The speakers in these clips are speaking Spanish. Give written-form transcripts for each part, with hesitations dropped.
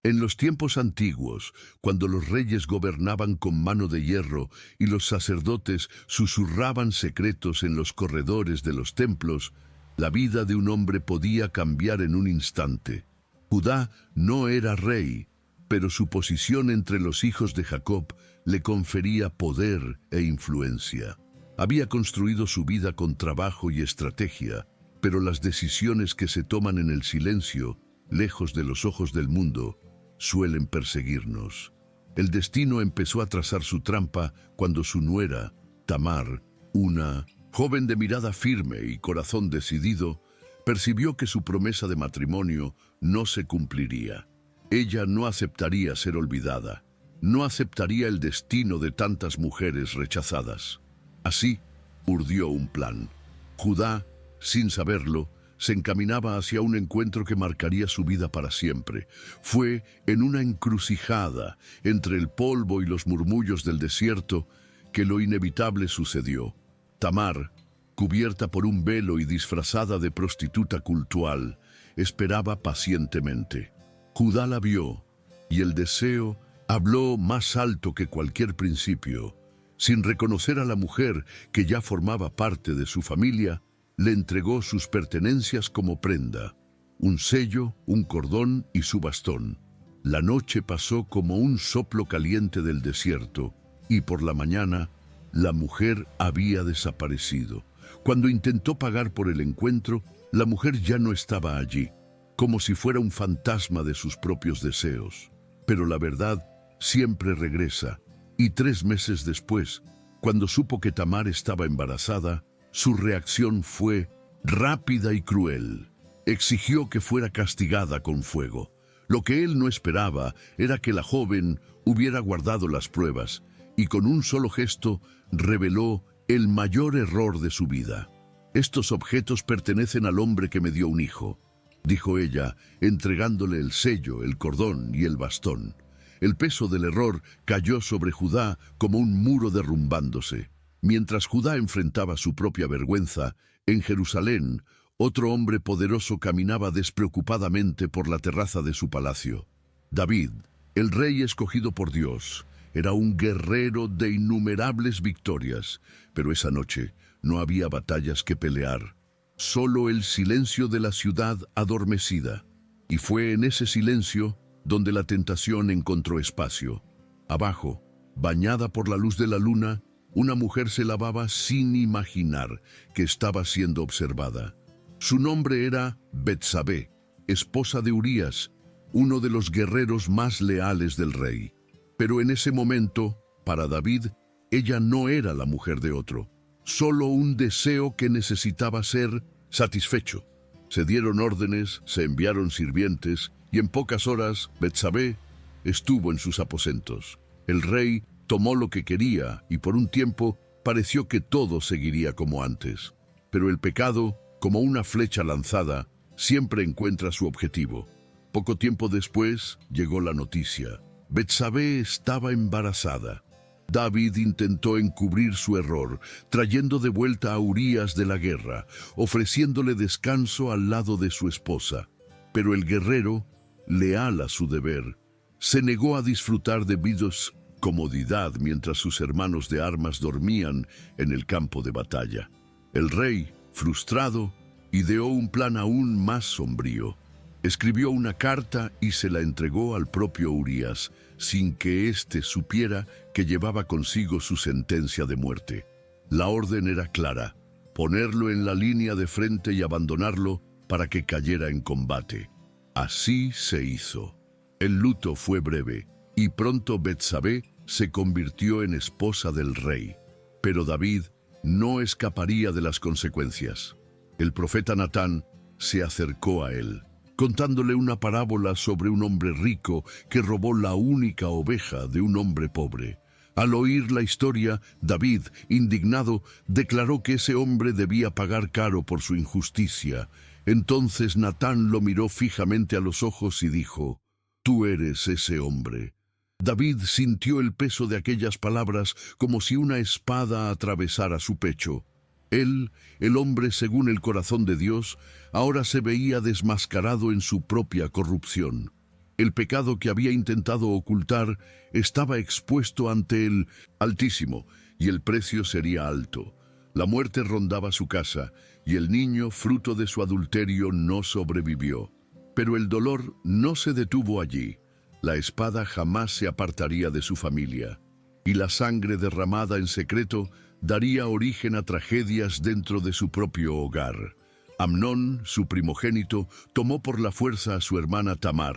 En los tiempos antiguos, cuando los reyes gobernaban con mano de hierro y los sacerdotes susurraban secretos en los corredores de los templos, la vida de un hombre podía cambiar en un instante. Judá no era rey, pero su posición entre los hijos de Jacob le confería poder e influencia. Había construido su vida con trabajo y estrategia, pero las decisiones que se toman en el silencio, lejos de los ojos del mundo, suelen perseguirnos. El destino empezó a trazar su trampa cuando su nuera, Tamar, una joven de mirada firme y corazón decidido, percibió que su promesa de matrimonio no se cumpliría. Ella no aceptaría ser olvidada, no aceptaría el destino de tantas mujeres rechazadas. Así, urdió un plan. Judá, sin saberlo, se encaminaba hacia un encuentro que marcaría su vida para siempre. Fue en una encrucijada entre el polvo y los murmullos del desierto que lo inevitable sucedió. Tamar, cubierta por un velo y disfrazada de prostituta cultual, esperaba pacientemente. Judá la vio, y el deseo habló más alto que cualquier principio. Sin reconocer a la mujer que ya formaba parte de su familia, le entregó sus pertenencias como prenda, un sello, un cordón y su bastón. La noche pasó como un soplo caliente del desierto, y por la mañana, la mujer había desaparecido. Cuando intentó pagar por el encuentro, la mujer ya no estaba allí, como si fuera un fantasma de sus propios deseos. Pero la verdad siempre regresa, y 3 meses después, cuando supo que Tamar estaba embarazada, su reacción fue rápida y cruel. Exigió que fuera castigada con fuego. Lo que él no esperaba era que la joven hubiera guardado las pruebas y con un solo gesto reveló el mayor error de su vida. «Estos objetos pertenecen al hombre que me dio un hijo», dijo ella, entregándole el sello, el cordón y el bastón. El peso del error cayó sobre Judá como un muro derrumbándose. Mientras Judá enfrentaba su propia vergüenza, en Jerusalén, otro hombre poderoso caminaba despreocupadamente por la terraza de su palacio. David, el rey escogido por Dios, era un guerrero de innumerables victorias, pero esa noche no había batallas que pelear, solo el silencio de la ciudad adormecida. Y fue en ese silencio donde la tentación encontró espacio. Abajo, bañada por la luz de la luna, una mujer se lavaba sin imaginar que estaba siendo observada. Su nombre era Betsabé, esposa de Urías, uno de los guerreros más leales del rey. Pero en ese momento, para David, ella no era la mujer de otro, solo un deseo que necesitaba ser satisfecho. Se dieron órdenes, se enviaron sirvientes, y en pocas horas Betsabé estuvo en sus aposentos. El rey tomó lo que quería y por un tiempo pareció que todo seguiría como antes. Pero el pecado, como una flecha lanzada, siempre encuentra su objetivo. Poco tiempo después llegó la noticia. Betsabé estaba embarazada. David intentó encubrir su error, trayendo de vuelta a Urías de la guerra, ofreciéndole descanso al lado de su esposa. Pero el guerrero, leal a su deber, se negó a disfrutar de vidas comodidad mientras sus hermanos de armas dormían en el campo de batalla. El rey, frustrado, ideó un plan aún más sombrío. Escribió una carta y se la entregó al propio Urías, sin que éste supiera que llevaba consigo su sentencia de muerte. La orden era clara: ponerlo en la línea de frente y abandonarlo para que cayera en combate. Así se hizo. El luto fue breve, y pronto Betsabé se convirtió en esposa del rey. Pero David no escaparía de las consecuencias. El profeta Natán se acercó a él, contándole una parábola sobre un hombre rico que robó la única oveja de un hombre pobre. Al oír la historia, David, indignado, declaró que ese hombre debía pagar caro por su injusticia. Entonces Natán lo miró fijamente a los ojos y dijo: «Tú eres ese hombre». David sintió el peso de aquellas palabras como si una espada atravesara su pecho. Él, el hombre según el corazón de Dios, ahora se veía desmascarado en su propia corrupción. El pecado que había intentado ocultar estaba expuesto ante el Altísimo, y el precio sería alto. La muerte rondaba su casa, y el niño, fruto de su adulterio, no sobrevivió. Pero el dolor no se detuvo allí. La espada jamás se apartaría de su familia, y la sangre derramada en secreto daría origen a tragedias dentro de su propio hogar. Amnón, su primogénito, tomó por la fuerza a su hermana Tamar,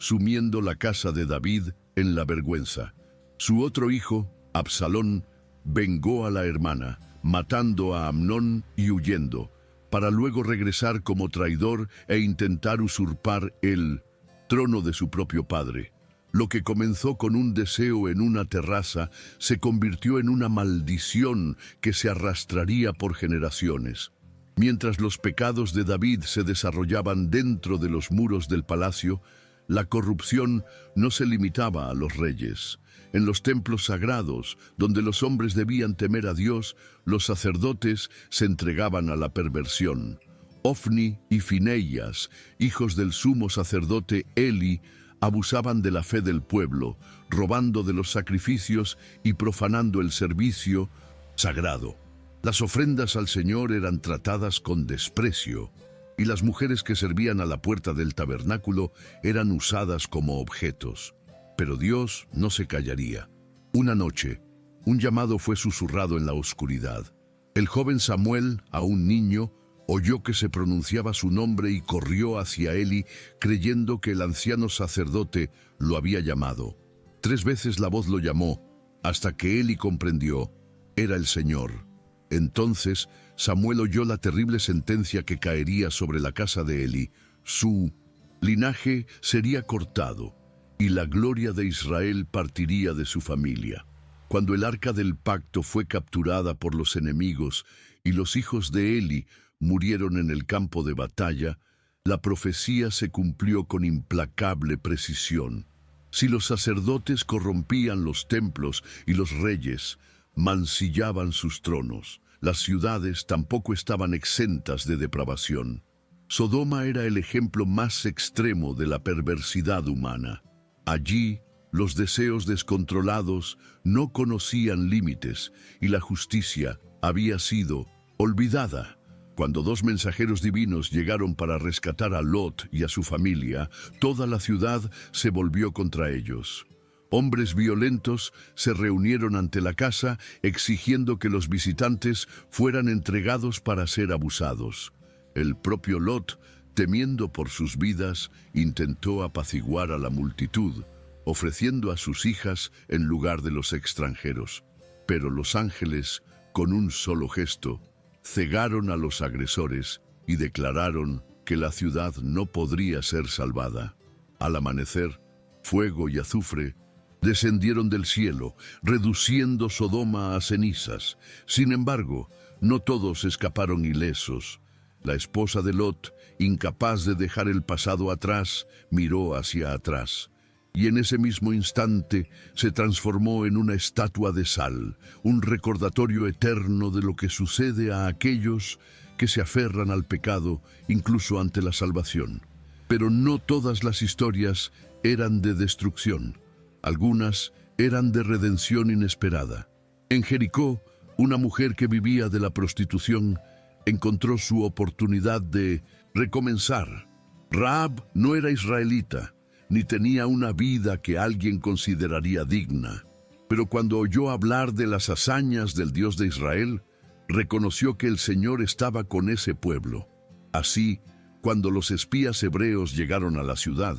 sumiendo la casa de David en la vergüenza. Su otro hijo, Absalón, vengó a la hermana, matando a Amnón y huyendo, para luego regresar como traidor e intentar usurpar el trono de su propio padre. Lo que comenzó con un deseo en una terraza se convirtió en una maldición que se arrastraría por generaciones. Mientras los pecados de David se desarrollaban dentro de los muros del palacio, la corrupción no se limitaba a los reyes. En los templos sagrados, donde los hombres debían temer a Dios, los sacerdotes se entregaban a la perversión. Ofni y Fineías, hijos del sumo sacerdote Eli, abusaban de la fe del pueblo, robando de los sacrificios y profanando el servicio sagrado. Las ofrendas al Señor eran tratadas con desprecio, y las mujeres que servían a la puerta del tabernáculo eran usadas como objetos. Pero Dios no se callaría. Una noche, un llamado fue susurrado en la oscuridad. El joven Samuel, aún niño, oyó que se pronunciaba su nombre y corrió hacia Eli, creyendo que el anciano sacerdote lo había llamado. 3 veces la voz lo llamó, hasta que Eli comprendió: era el Señor. Entonces Samuel oyó la terrible sentencia que caería sobre la casa de Eli. Su linaje sería cortado, y la gloria de Israel partiría de su familia. Cuando el arca del pacto fue capturada por los enemigos y los hijos de Eli murieron en el campo de batalla, la profecía se cumplió con implacable precisión. Si los sacerdotes corrompían los templos y los reyes mancillaban sus tronos, las ciudades tampoco estaban exentas de depravación. Sodoma era el ejemplo más extremo de la perversidad humana. Allí, los deseos descontrolados no conocían límites y la justicia había sido olvidada. Cuando 2 mensajeros divinos llegaron para rescatar a Lot y a su familia, toda la ciudad se volvió contra ellos. Hombres violentos se reunieron ante la casa exigiendo que los visitantes fueran entregados para ser abusados. El propio Lot, temiendo por sus vidas, intentó apaciguar a la multitud, ofreciendo a sus hijas en lugar de los extranjeros. Pero los ángeles, con un solo gesto, cegaron a los agresores y declararon que la ciudad no podría ser salvada. Al amanecer, fuego y azufre descendieron del cielo, reduciendo Sodoma a cenizas. Sin embargo, no todos escaparon ilesos. La esposa de Lot, incapaz de dejar el pasado atrás, miró hacia atrás. Y en ese mismo instante se transformó en una estatua de sal, un recordatorio eterno de lo que sucede a aquellos que se aferran al pecado, incluso ante la salvación. Pero no todas las historias eran de destrucción. Algunas eran de redención inesperada. En Jericó, una mujer que vivía de la prostitución encontró su oportunidad de recomenzar. Rahab no era israelita, ni tenía una vida que alguien consideraría digna. Pero cuando oyó hablar de las hazañas del Dios de Israel, reconoció que el Señor estaba con ese pueblo. Así, cuando los espías hebreos llegaron a la ciudad,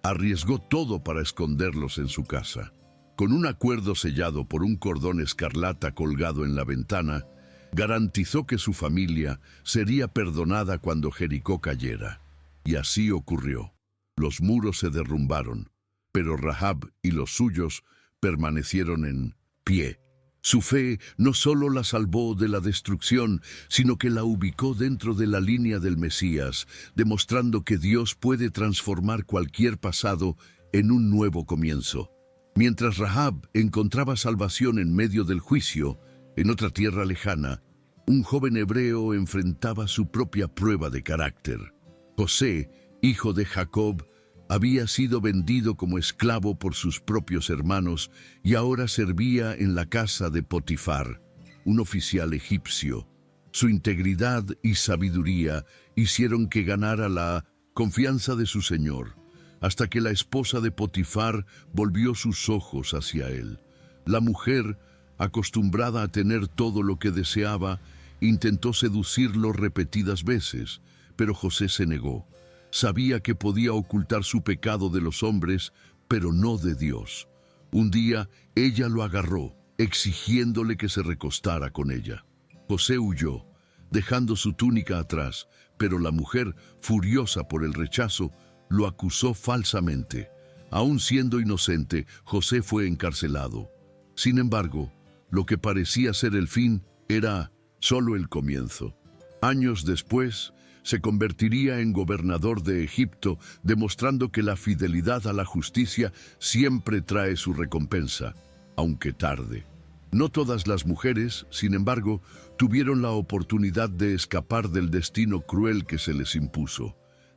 arriesgó todo para esconderlos en su casa. Con un acuerdo sellado por un cordón escarlata colgado en la ventana, garantizó que su familia sería perdonada cuando Jericó cayera. Y así ocurrió. Los muros se derrumbaron, pero Rahab y los suyos permanecieron en pie. Su fe no solo la salvó de la destrucción, sino que la ubicó dentro de la línea del Mesías, demostrando que Dios puede transformar cualquier pasado en un nuevo comienzo. Mientras Rahab encontraba salvación en medio del juicio, en otra tierra lejana, un joven hebreo enfrentaba su propia prueba de carácter. José, hijo de Jacob, Había sido vendido como esclavo por sus propios hermanos y ahora servía en la casa de Potifar, un oficial egipcio. Su integridad y sabiduría hicieron que ganara la confianza de su señor, hasta que la esposa de Potifar volvió sus ojos hacia él. La mujer, acostumbrada a tener todo lo que deseaba, intentó seducirlo repetidas veces, pero José se negó. Sabía que podía ocultar su pecado de los hombres, pero no de Dios. Un día ella lo agarró, exigiéndole que se recostara con ella. José huyó, dejando su túnica atrás, pero la mujer, furiosa por el rechazo, lo acusó falsamente. Aún siendo inocente, José fue encarcelado. Sin embargo, lo que parecía ser el fin era solo el comienzo. Años después, se convertiría en gobernador de Egipto, demostrando que la fidelidad a la justicia siempre trae su recompensa, aunque tarde. No todas las mujeres, sin embargo, tuvieron la oportunidad de escapar del destino cruel que se les impuso.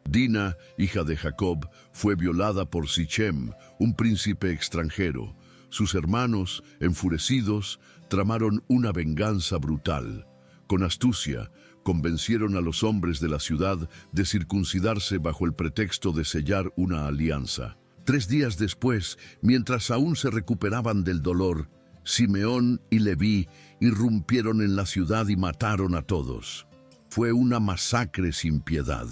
Dina, hija de Jacob, fue violada por Sichem, un príncipe extranjero. Sus hermanos, enfurecidos, tramaron una venganza brutal. Con astucia, convencieron a los hombres de la ciudad de circuncidarse bajo el pretexto de sellar una alianza. 3 días después, mientras aún se recuperaban del dolor, Simeón y Leví irrumpieron en la ciudad y mataron a todos. Fue una masacre sin piedad,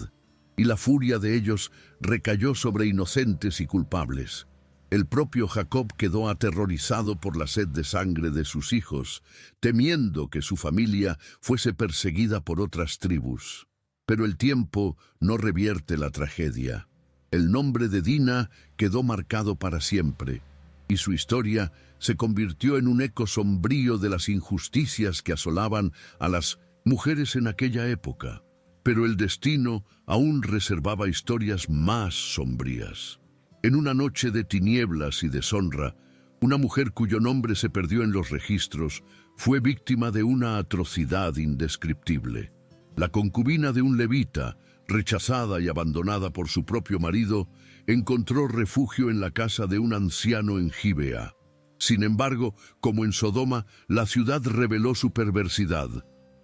y la furia de ellos recayó sobre inocentes y culpables. El propio Jacob quedó aterrorizado por la sed de sangre de sus hijos, temiendo que su familia fuese perseguida por otras tribus. Pero el tiempo no revierte la tragedia. El nombre de Dina quedó marcado para siempre, y su historia se convirtió en un eco sombrío de las injusticias que asolaban a las mujeres en aquella época. Pero el destino aún reservaba historias más sombrías. En una noche de tinieblas y deshonra, una mujer cuyo nombre se perdió en los registros fue víctima de una atrocidad indescriptible. La concubina de un levita, rechazada y abandonada por su propio marido, encontró refugio en la casa de un anciano en Gibea. Sin embargo, como en Sodoma, la ciudad reveló su perversidad.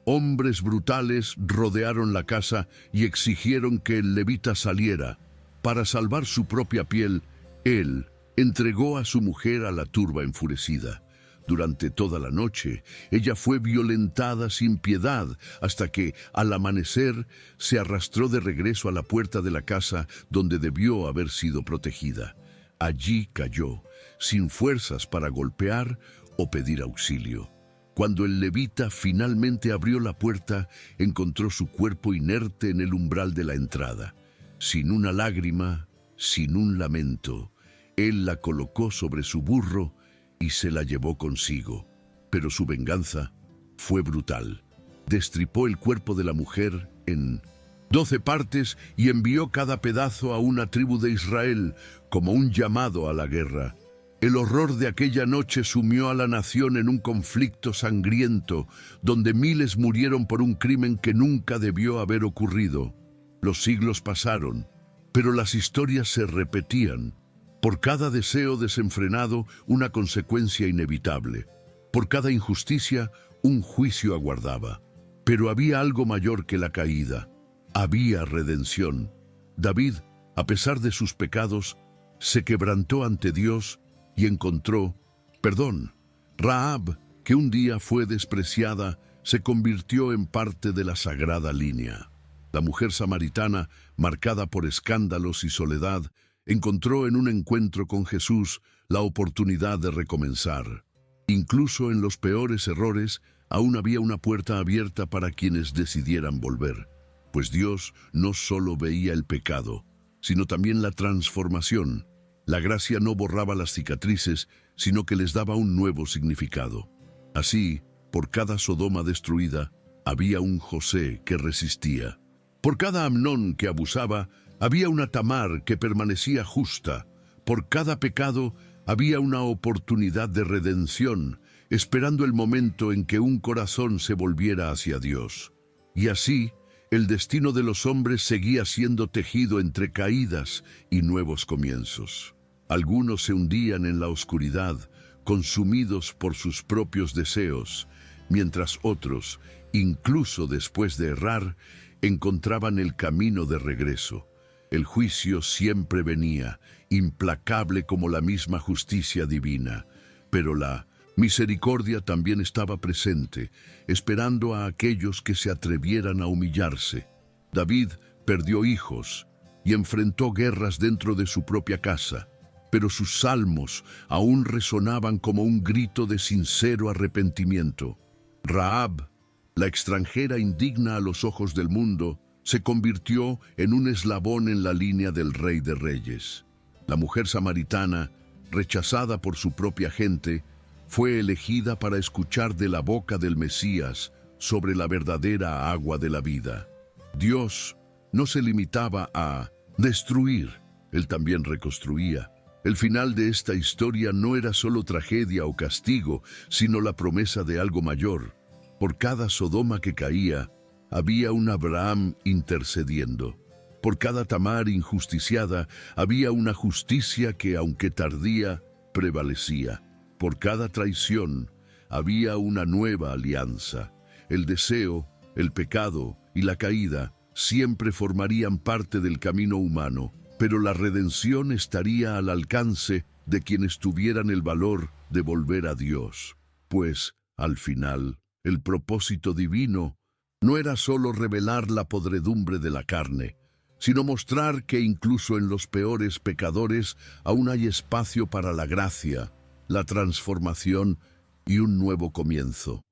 Hombres brutales rodearon la casa y exigieron que el levita saliera. Para salvar su propia piel, él entregó a su mujer a la turba enfurecida. Durante toda la noche, ella fue violentada sin piedad, hasta que, al amanecer, se arrastró de regreso a la puerta de la casa donde debió haber sido protegida. Allí cayó, sin fuerzas para golpear o pedir auxilio. Cuando el levita finalmente abrió la puerta, encontró su cuerpo inerte en el umbral de la entrada. Sin una lágrima, sin un lamento, él la colocó sobre su burro y se la llevó consigo. Pero su venganza fue brutal. Destripó el cuerpo de la mujer en 12 partes y envió cada pedazo a una tribu de Israel como un llamado a la guerra. El horror de aquella noche sumió a la nación en un conflicto sangriento, donde miles murieron por un crimen que nunca debió haber ocurrido. Los siglos pasaron, pero las historias se repetían. Por cada deseo desenfrenado, una consecuencia inevitable. Por cada injusticia, un juicio aguardaba. Pero había algo mayor que la caída. Había redención. David, a pesar de sus pecados, se quebrantó ante Dios y encontró perdón. Rahab, que un día fue despreciada, se convirtió en parte de la sagrada línea. La mujer samaritana, marcada por escándalos y soledad, encontró en un encuentro con Jesús la oportunidad de recomenzar. Incluso en los peores errores, aún había una puerta abierta para quienes decidieran volver, pues Dios no solo veía el pecado, sino también la transformación. La gracia no borraba las cicatrices, sino que les daba un nuevo significado. Así, por cada Sodoma destruida, había un José que resistía. Por cada Amnón que abusaba, había una Tamar que permanecía justa. Por cada pecado, había una oportunidad de redención, esperando el momento en que un corazón se volviera hacia Dios. Y así, el destino de los hombres seguía siendo tejido entre caídas y nuevos comienzos. Algunos se hundían en la oscuridad, consumidos por sus propios deseos, mientras otros, incluso después de errar, encontraban el camino de regreso. El juicio siempre venía, implacable como la misma justicia divina, pero la misericordia también estaba presente, esperando a aquellos que se atrevieran a humillarse. David perdió hijos y enfrentó guerras dentro de su propia casa, pero sus salmos aún resonaban como un grito de sincero arrepentimiento. Rahab, la extranjera indigna a los ojos del mundo, se convirtió en un eslabón en la línea del Rey de Reyes. La mujer samaritana, rechazada por su propia gente, fue elegida para escuchar de la boca del Mesías sobre la verdadera agua de la vida. Dios no se limitaba a destruir, Él también reconstruía. El final de esta historia no era solo tragedia o castigo, sino la promesa de algo mayor. Por cada Sodoma que caía, había un Abraham intercediendo. Por cada Tamar injusticiada, había una justicia que, aunque tardía, prevalecía. Por cada traición, había una nueva alianza. El deseo, el pecado y la caída siempre formarían parte del camino humano, pero la redención estaría al alcance de quienes tuvieran el valor de volver a Dios. Pues, al final, el propósito divino no era solo revelar la podredumbre de la carne, sino mostrar que incluso en los peores pecadores aún hay espacio para la gracia, la transformación y un nuevo comienzo.